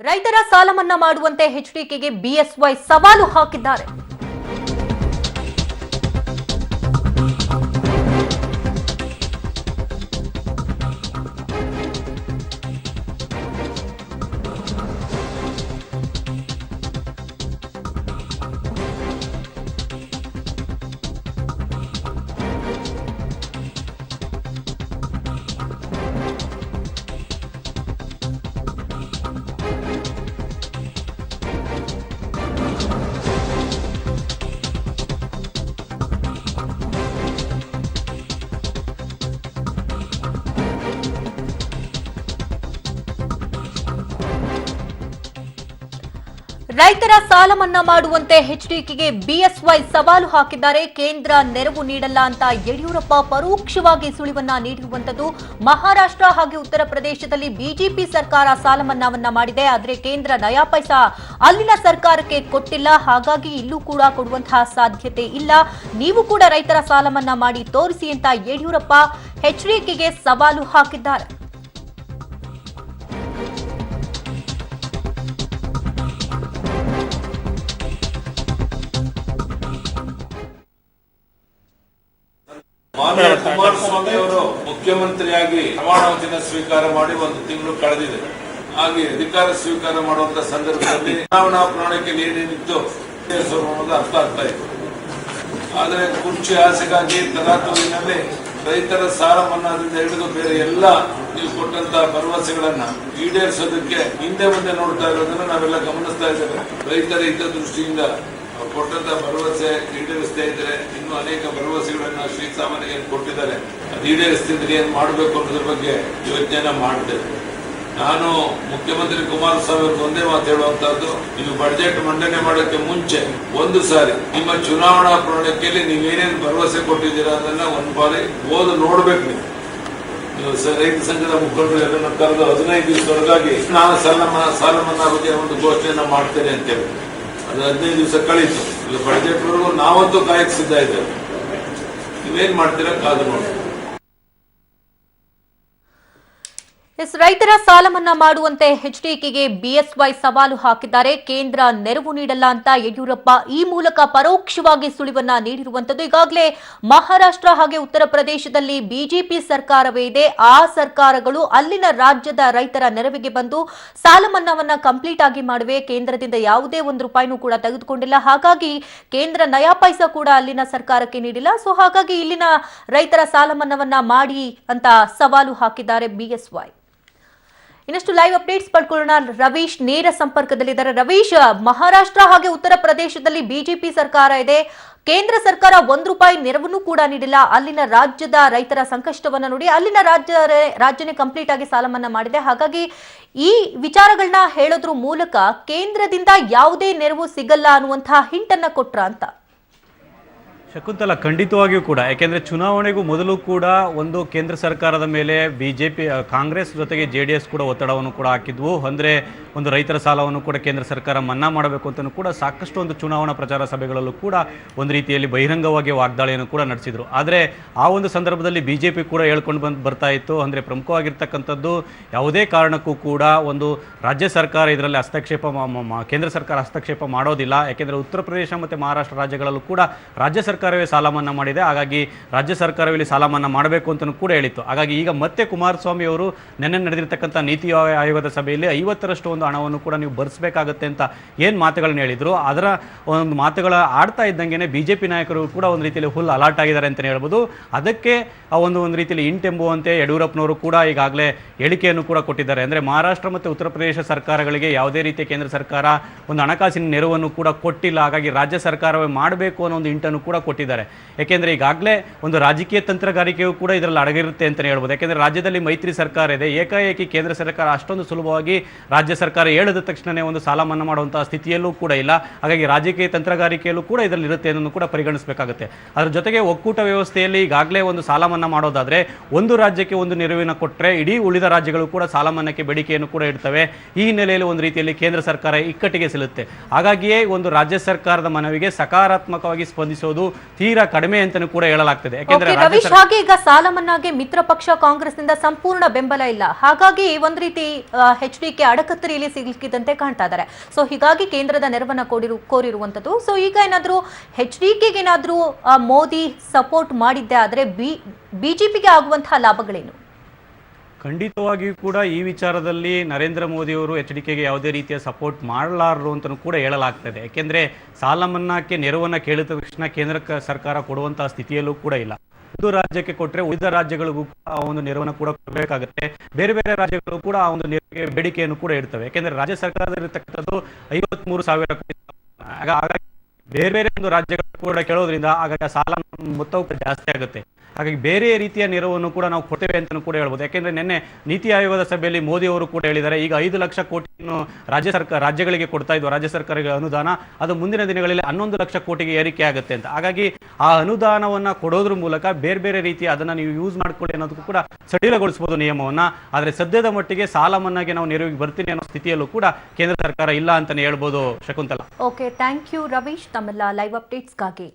ರೈತರ ಸಾಲ ಮನ್ನಾ ಮಾಡುವಂತೆ ಎಚ್ಡಿಕೆಗೆ ಬಿಎಸ್ವೈ ಸವಾಲು ಹಾಕಿದ್ದಾರೆ. ರೈತರ ಸಾಲ ಮನ್ನಾ ಮಾಡುವಂತೆ ಎಚ್ಡಿಕೆಗೆ ಬಿಎಸ್ವೈ ಸವಾಲು ಹಾಕಿದ್ದಾರೆ. ಕೇಂದ್ರ ನೆರವು ನೀಡಲ್ಲ ಅಂತ ಯಡಿಯೂರಪ್ಪ ಪರೋಕ್ಷವಾಗಿ ಸುಳಿವನ್ನ ನೀಡಿರುವಂತದ್ದು. ಮಹಾರಾಷ್ಟ್ರ ಹಾಗೂ ಉತ್ತರ ಪ್ರದೇಶದಲ್ಲಿ ಬಿಜೆಪಿ ಸರ್ಕಾರ ಸಾಲ ಮನ್ನಾವನ್ನ ಮಾಡಿದೆ, ಆದರೆ ಕೇಂದ್ರ ನಯಾ ಪೈಸಾ ಅಲ್ಲಿನ ಸರ್ಕಾರಕ್ಕೆ ಕೊಟ್ಟಿಲ್ಲ. ಹಾಗಾಗಿ ಇಲ್ಲೂ ಕೂಡ ಕೊಡುವಂತಹ ಸಾಧ್ಯತೆ ಇಲ್ಲ. ನೀವು ಕೂಡ ರೈತರ ಸಾಲ ಮನ್ನಾ ಮಾಡಿ ತೋರಿಸಿ ಅಂತ ಯಡಿಯೂರಪ್ಪ ಎಚ್ಡಿಕೆಗೆ ಸವಾಲು ಹಾಕಿದ್ದಾರೆ. ಮಾನ್ಯ ಕುಮಾರಸ್ವಾಮಿ ಅವರು ಮುಖ್ಯಮಂತ್ರಿಯಾಗಿ ಪ್ರಮಾಣವಚನ ಸ್ವೀಕಾರ ಮಾಡಿ 1 ತಿಂಗಳು ಕಳೆದಿದೆ. ಹಾಗೆ ಅಧಿಕಾರ ಸ್ವೀಕಾರ ಮಾಡುವಂತ ಸಂದರ್ಭದಲ್ಲಿ ಚುನಾವಣಾ ಪ್ರಣಾಳಿಕೆ ಏನೇನಿತ್ತು ಅರ್ಥ ಆಗ್ತಾ ಇತ್ತು. ಆದರೆ ಕುರ್ಚಿ ಆಸೆಗಾಗಿ ತರಾತುರಿನಲ್ಲಿ ರೈತರ ಸಾಲ ಮನ್ನಾದಿಂದ ಹಿಡಿದು ಬೇರೆ ಎಲ್ಲ ನೀವು ಕೊಟ್ಟಂತ ಭರವಸೆಗಳನ್ನ ಈಡೇರಿಸೋದಕ್ಕೆ ಹಿಂದೆ ಮುಂದೆ ನೋಡ್ತಾ ಇರೋದನ್ನ ನಾವೆಲ್ಲ ಗಮನಿಸ್ತಾ ಇದ್ದೇವೆ. ರೈತರ ಹಿತದೃಷ್ಟಿಯಿಂದ ಕೊಟ್ಟಂತ ಭರವಸೆ ಈಡೇರಿಸ್ತಾ ಇದ್ರೆ ಇನ್ನು ಅನೇಕ ಭರವಸೆಗಳನ್ನ ಶ್ರೀಸಾಮಾನ್ಯರಿಗೆ ಕೊಟ್ಟಿದ್ದಾರೆ. ಅದು ಈಡೇರಿಸ್ತಿದ್ರೆ ಏನ್ ಮಾಡಬೇಕು ಅನ್ನೋದ್ರ ಬಗ್ಗೆ ಯೋಚನೆ ಮಾಡ್ತೇವೆ. ನಾನು ಮುಖ್ಯಮಂತ್ರಿ ಕುಮಾರಸ್ವಾಮಿ ಅವ್ರಿಗೆ ಒಂದೇ ಮಾತು ಹೇಳುವಂತಹದ್ದು, ನೀವು ಬಜೆಟ್ ಮಂಡನೆ ಮಾಡೋಕೆ ಮುಂಚೆ ಒಂದು ಸಾರಿ ನಿಮ್ಮ ಚುನಾವಣಾ ಪ್ರಣಾಳಿಕೆಯಲ್ಲಿ ನೀವೇನೇನು ಭರವಸೆ ಕೊಟ್ಟಿದ್ದೀರಾ ಅದನ್ನ ಒಂದು ಬಾರಿ ಓದು ನೋಡ್ಬೇಕು. ನೀವು ರೈತ ಸಂಘದ ಮುಖಂಡರು ಎಲ್ಲರನ್ನ ಕರೆದು 15 ದಿವಸದೊಳಗಾಗಿ ನಾನು ಸಾಲ ಮನ್ನಾ ಬಗ್ಗೆ ಒಂದು ಘೋಷಣೆಯನ್ನ ಮಾಡ್ತೇನೆ ಅಂತೇಳಿ ಅದು 15 ದಿವಸ ಕಳೀತು. ಈಗ ಬಜೆಟ್ ವರೆಗೂ ನಾವಂತೂ ಕಾಯಕ್ಕೆ ಸಿದ್ಧ ಇದ್ದೇವೆ. ನೀವೇನ್ ಮಾಡ್ತೀರಾ ಕಾದು ನೋಡಿ. ರೈತರ ಸಾಲ ಮನ್ನಾ ಮಾಡುವಂತೆ ಎಚ್ಡಿಕೆಗೆ ಬಿಎಸ್ವೈ ಸವಾಲು ಹಾಕಿದ್ದಾರೆ. ಕೇಂದ್ರ ನೆರವು ನೀಡಲ್ಲ ಅಂತ ಯಡಿಯೂರಪ್ಪ ಈ ಮೂಲಕ ಪರೋಕ್ಷವಾಗಿ ಸುಳಿವನ್ನ ನೀಡಿರುವಂತದ್ದು. ಈಗಾಗಲೇ ಮಹಾರಾಷ್ಟ್ರ ಹಾಗೆ ಉತ್ತರ ಪ್ರದೇಶದಲ್ಲಿ ಬಿಜೆಪಿ ಸರ್ಕಾರವೇ ಇದೆ. ಆ ಸರ್ಕಾರಗಳು ಅಲ್ಲಿನ ರಾಜ್ಯದ ರೈತರ ನೆರವಿಗೆ ಬಂದು ಸಾಲ ಮನ್ನಾವನ್ನ ಕಂಪ್ಲೀಟ್ ಆಗಿ ಮಾಡುವೆ. ಕೇಂದ್ರದಿಂದ ಯಾವುದೇ ₹1 ಕೂಡ ತೆಗೆದುಕೊಂಡಿಲ್ಲ. ಹಾಗಾಗಿ ಕೇಂದ್ರ ನಯಾ ಪೈಸಾ ಕೂಡ ಅಲ್ಲಿನ ಸರ್ಕಾರಕ್ಕೆ ನೀಡಿಲ್ಲ. ಸೊ ಹಾಗಾಗಿ ಇಲ್ಲಿನ ರೈತರ ಸಾಲ ಮನ್ನಾವನ್ನ ಮಾಡಿ ಅಂತ ಸವಾಲು ಹಾಕಿದ್ದಾರೆ ಬಿಎಸ್ವೈ. ಇನ್ನಷ್ಟು ಲೈವ್ ಅಪ್ಡೇಟ್ಸ್ ಪಡ್ಕೊಳ್ಳೋಣ. ರವೀಶ್ ನೇರ ಸಂಪರ್ಕದಲ್ಲಿದ್ದಾರೆ. ರವೀಶ್, ಮಹಾರಾಷ್ಟ್ರ ಹಾಗೆ ಉತ್ತರ ಪ್ರದೇಶದಲ್ಲಿ ಬಿಜೆಪಿ ಸರ್ಕಾರ ಇದೆ. ಕೇಂದ್ರ ಸರ್ಕಾರ ₹1 ನೆರವನ್ನು ಕೂಡ ನೀಡಿಲ್ಲ. ಅಲ್ಲಿನ ರಾಜ್ಯದ ರೈತರ ಸಂಕಷ್ಟವನ್ನ ನೋಡಿ ಅಲ್ಲಿನ ರಾಜ್ಯನೇ ಕಂಪ್ಲೀಟ್ ಆಗಿ ಸಾಲ ಮನ್ನಾ ಮಾಡಿದೆ. ಹಾಗಾಗಿ ಈ ವಿಚಾರಗಳನ್ನ ಹೇಳೋದ್ರ ಮೂಲಕ ಕೇಂದ್ರದಿಂದ ಯಾವುದೇ ನೆರವು ಸಿಗಲ್ಲ ಅನ್ನುವಂತಹ ಹಿಂಟ್ ಅನ್ನ ಕೊಟ್ರ ಅಂತ. ಶಕುಂತಲಾ, ಖಂಡಿತವಾಗಿಯೂ ಕೂಡ. ಯಾಕೆಂದರೆ ಚುನಾವಣೆಗೂ ಮೊದಲು ಕೂಡ ಒಂದು ಕೇಂದ್ರ ಸರ್ಕಾರದ ಮೇಲೆ ಬಿಜೆಪಿ, ಕಾಂಗ್ರೆಸ್ ಜೊತೆಗೆ JDS ಕೂಡ ಒತ್ತಡವನ್ನು ಕೂಡ ಹಾಕಿದ್ವು. ಅಂದರೆ ಒಂದು ರೈತರ ಸಾಲವನ್ನು ಕೂಡ ಕೇಂದ್ರ ಸರ್ಕಾರ ಮನ್ನಾ ಮಾಡಬೇಕು ಅಂತಲೂ ಕೂಡ ಸಾಕಷ್ಟು ಒಂದು ಚುನಾವಣಾ ಪ್ರಚಾರ ಸಭೆಗಳಲ್ಲೂ ಕೂಡ ಒಂದು ರೀತಿಯಲ್ಲಿ ಬಹಿರಂಗವಾಗಿ ವಾಗ್ದಾಳಿಯನ್ನು ಕೂಡ ನಡೆಸಿದರು. ಆದರೆ ಆ ಒಂದು ಸಂದರ್ಭದಲ್ಲಿ ಬಿಜೆಪಿ ಕೂಡ ಹೇಳ್ಕೊಂಡು ಬರ್ತಾ ಇತ್ತು. ಅಂದರೆ ಪ್ರಮುಖವಾಗಿರ್ತಕ್ಕಂಥದ್ದು ಯಾವುದೇ ಕಾರಣಕ್ಕೂ ಕೂಡ ಒಂದು ರಾಜ್ಯ ಸರ್ಕಾರ ಇದರಲ್ಲಿ ಕೇಂದ್ರ ಸರ್ಕಾರ ಹಸ್ತಕ್ಷೇಪ ಮಾಡೋದಿಲ್ಲ. ಯಾಕೆಂದರೆ ಉತ್ತರ ಪ್ರದೇಶ ಮತ್ತು ಮಹಾರಾಷ್ಟ್ರ ರಾಜ್ಯಗಳಲ್ಲೂ ಕೂಡ ರಾಜ್ಯ ಸರ್ಕಾರವೇ ಸಾಲ ಮನ್ನಾ ಮಾಡಿದೆ. ಹಾಗಾಗಿ ರಾಜ್ಯ ಸರ್ಕಾರದಲ್ಲಿ ಸಾಲ ಮನ್ನಾ ಮಾಡಬೇಕು ಅಂತಲೂ ಕೂಡ ಹೇಳಿತ್ತು. ಹಾಗಾಗಿ ಈಗ ಮತ್ತೆ ಕುಮಾರಸ್ವಾಮಿ ಅವರು ನಿನ್ನೆ ನಡೆದಿರ್ತಕ್ಕಂಥ ನೀತಿ ಆಯೋಗದ ಸಭೆಯಲ್ಲಿ 50ರಷ್ಟು ಒಂದು ಹಣವನ್ನು ಕೂಡ ನೀವು ಭರಿಸಬೇಕಾಗುತ್ತೆ ಅಂತ ಏನು ಮಾತುಗಳನ್ನ ಹೇಳಿದ್ರು, ಅದರ ಒಂದು ಮಾತುಗಳ ಆಡ್ತಾ ಇದ್ದಂಗೆ ಬಿಜೆಪಿ ನಾಯಕರು ಕೂಡ ಒಂದು ರೀತಿಯಲ್ಲಿ ಫುಲ್ ಅಲರ್ಟ್ ಆಗಿದ್ದಾರೆ ಅಂತಲೇ ಹೇಳ್ಬೋದು. ಅದಕ್ಕೆ ಒಂದು ರೀತಿಯಲ್ಲಿ ಎಂಬುವಂತೆ ಯಡಿಯೂರಪ್ಪನವರು ಕೂಡ ಈಗಾಗಲೇ ಹೇಳಿಕೆಯನ್ನು ಕೂಡ ಕೊಟ್ಟಿದ್ದಾರೆ. ಅಂದರೆ ಮಹಾರಾಷ್ಟ್ರ ಮತ್ತು ಉತ್ತರ ಪ್ರದೇಶ ಸರ್ಕಾರಗಳಿಗೆ ಯಾವುದೇ ರೀತಿಯ ಕೇಂದ್ರ ಸರ್ಕಾರ ಒಂದು ಹಣಕಾಸಿನ ನೆರವನ್ನು ಕೂಡ ಕೊಟ್ಟಿಲ್ಲ. ಹಾಗಾಗಿ ರಾಜ್ಯ ಸರ್ಕಾರವೇ ಮಾಡಬೇಕು ಅನ್ನೋ ಒಂದು ಇಂಟನ್ನು ಕೂಡ ಕೊಟ್ಟಿದ್ದಾರೆ. ಯಾಕೆಂದರೆ ಈಗಾಗಲೇ ಒಂದು ರಾಜಕೀಯ ತಂತ್ರಗಾರಿಕೆಯೂ ಕೂಡ ಇದರಲ್ಲಿ ಅಡಗಿರುತ್ತೆ ಅಂತಲೇ ಹೇಳ್ಬೋದು. ಯಾಕೆಂದರೆ ರಾಜ್ಯದಲ್ಲಿ ಮೈತ್ರಿ ಸರ್ಕಾರ ಇದೆ. ಏಕಾಏಕಿ ಕೇಂದ್ರ ಸರ್ಕಾರ ಅಷ್ಟೊಂದು ಸುಲಭವಾಗಿ ರಾಜ್ಯ ಸರ್ಕಾರ ಹೇಳಿದ ತಕ್ಷಣವೇ ಒಂದು ಸಾಲ ಮನ್ನಾ ಮಾಡುವಂತಹ ಸ್ಥಿತಿಯಲ್ಲೂ ಕೂಡ ಇಲ್ಲ. ಹಾಗಾಗಿ ರಾಜಕೀಯ ತಂತ್ರಗಾರಿಕೆಯಲ್ಲೂ ಕೂಡ ಇದರಲ್ಲಿ ಇರುತ್ತೆ ಅನ್ನೋದು ಕೂಡ ಪರಿಗಣಿಸಬೇಕಾಗುತ್ತೆ. ಅದರ ಜೊತೆಗೆ ಒಕ್ಕೂಟ ವ್ಯವಸ್ಥೆಯಲ್ಲಿ ಈಗಾಗಲೇ ಒಂದು ಸಾಲ ಮನ್ನಾ ಮಾಡೋದಾದರೆ ಒಂದು ರಾಜ್ಯಕ್ಕೆ ಒಂದು ನೆರವಿನ ಕೊಟ್ಟರೆ ಇಡೀ ಉಳಿದ ರಾಜ್ಯಗಳು ಕೂಡ ಸಾಲ ಮನ್ನಾಕ್ಕೆ ಬೇಡಿಕೆಯನ್ನು ಕೂಡ ಇಡ್ತವೆ. ಈ ಹಿನ್ನೆಲೆಯಲ್ಲಿ ಒಂದು ರೀತಿಯಲ್ಲಿ ಕೇಂದ್ರ ಸರ್ಕಾರ ಇಕ್ಕಟ್ಟಿಗೆ ಸಿಲುತ್ತೆ. ಹಾಗಾಗಿಯೇ ಒಂದು ರಾಜ್ಯ ಸರ್ಕಾರದ ಮನವಿಗೆ ಸಕಾರಾತ್ಮಕವಾಗಿ ಸ್ಪಂದಿಸೋದು ತೀರಾ ಕಡಿಮೆ ಅಂತಾನೂ ಕೂಡ ಹೇಳಲಾಗ್ತದೆ. ಯಾಕೆಂದ್ರೆ ರವೀಶ್, ಹಾಗೆ ಈಗ ಸಾಲ ಮನ್ನಾಗೆ ಮಿತ್ರ ಪಕ್ಷ ಕಾಂಗ್ರೆಸ್ನಿಂದ ಸಂಪೂರ್ಣ ಬೆಂಬಲ ಇಲ್ಲ, ಹಾಗಾಗಿ ಒಂದ್ ರೀತಿ HDK ಅಡಕತ್ತರಿಯಲ್ಲಿ ಸಿಲುಕಿದಂತೆ ಕಾಣ್ತಾ ಇದ್ದಾರೆ. ಸೊ ಹೀಗಾಗಿ ಕೇಂದ್ರದ ನೆರವನ್ನ ಕೋರಿರುವಂತದ್ದು. ಸೊ ಈಗ ಏನಾದ್ರೂ HDKಗೆ ಏನಾದ್ರೂ ಮೋದಿ ಸಪೋರ್ಟ್ ಮಾಡಿದ್ದೆ ಆದ್ರೆ ಬಿಜೆಪಿಗೆ ಆಗುವಂತಹ ಲಾಭಗಳೇನು? ಖಂಡಿತವಾಗಿಯೂ ಕೂಡ ಈ ವಿಚಾರದಲ್ಲಿ ನರೇಂದ್ರ ಮೋದಿಯವರು HDKಗೆ ಯಾವುದೇ ರೀತಿಯ ಸಪೋರ್ಟ್ ಮಾಡಲಾರರು ಅಂತಲೂ ಕೂಡ ಹೇಳಲಾಗ್ತದೆ. ಯಾಕೆಂದರೆ ಸಾಲ ಮನ್ನಾಕ್ಕೆ ನೆರವನ್ನು ಕೇಳಿದ ತಕ್ಷಣ ಕೇಂದ್ರ ಸರ್ಕಾರ ಕೊಡುವಂತಹ ಸ್ಥಿತಿಯಲ್ಲೂ ಕೂಡ ಇಲ್ಲ. ಒಂದು ರಾಜ್ಯಕ್ಕೆ ಕೊಟ್ಟರೆ ಉಳಿದ ರಾಜ್ಯಗಳಿಗೂ ಆ ಒಂದು ನೆರವನ್ನು ಕೂಡ ಕೊಡಬೇಕಾಗುತ್ತೆ. ಬೇರೆ ಬೇರೆ ರಾಜ್ಯಗಳು ಕೂಡ ಆ ಒಂದು ನೆರವಿಗೆ ಬೇಡಿಕೆಯನ್ನು ಕೂಡ ಇಡ್ತವೆ. ಯಾಕೆಂದರೆ ರಾಜ್ಯ ಸರ್ಕಾರದಲ್ಲಿರ್ತಕ್ಕಂಥದ್ದು 53,000 ಕೋಟಿ. ಹಾಗಾಗಿ ಬೇರೆ ಬೇರೆ ಒಂದು ರಾಜ್ಯಗಳು ಕೂಡ ಕೇಳೋದ್ರಿಂದ ಹಾಗಾಗಿ ಸಾಲ ಮೊತ್ತವು ಜಾಸ್ತಿ ಆಗುತ್ತೆ. ಹಾಗಾಗಿ ಬೇರೆ ರೀತಿಯ ನೆರವನ್ನು ಕೂಡ ನಾವು ಕೊಡ್ತೇವೆ ಅಂತಲೂ ಕೂಡ ಹೇಳ್ಬೋದು. ಯಾಕೆಂದರೆ ನಿನ್ನೆ ನೀತಿ ಆಯೋಗದ ಸಭೆಯಲ್ಲಿ ಮೋದಿ ಅವರು ಕೂಡ ಹೇಳಿದ್ದಾರೆ, ಈಗ 5 ಲಕ್ಷ ಕೋಟಿಯನ್ನು ರಾಜ್ಯಗಳಿಗೆ ಕೊಡ್ತಾ ಇದ್ವು ರಾಜ್ಯ ಸರ್ಕಾರಗಳಿಗೆ ಅನುದಾನ, ಅದು ಮುಂದಿನ ದಿನಗಳಲ್ಲಿ 11 ಲಕ್ಷ ಕೋಟಿಗೆ ಏರಿಕೆ ಆಗುತ್ತೆ ಅಂತ. ಹಾಗಾಗಿ ಆ ಅನುದಾನವನ್ನು ಕೊಡೋದ್ರ ಮೂಲಕ ಬೇರೆ ಬೇರೆ ರೀತಿ ಅದನ್ನು ನೀವು ಯೂಸ್ ಮಾಡ್ಕೊಳ್ಳಿ ಅನ್ನೋದಕ್ಕೂ ಕೂಡ ಸಡಿಲಗೊಳಿಸಬಹುದು ನಿಯಮವನ್ನು. ಆದರೆ ಸದ್ಯದ ಮಟ್ಟಿಗೆ ಸಾಲ ಮನ್ನಾಗೆ ನಾವು ನೆರವಿಗೆ ಬರ್ತೀನಿ ಅನ್ನೋ ಸ್ಥಿತಿಯಲ್ಲೂ ಕೂಡ ಕೇಂದ್ರ ಸರ್ಕಾರ ಇಲ್ಲ ಅಂತಾನೆ ಹೇಳ್ಬೋದು. Shakuntala. Okay, thank you Ravish, ತಮ್ಮೆಲ್ಲ ಲೈವ್ ಅಪ್ಡೇಟ್ಸ್ಗಾಗಿ.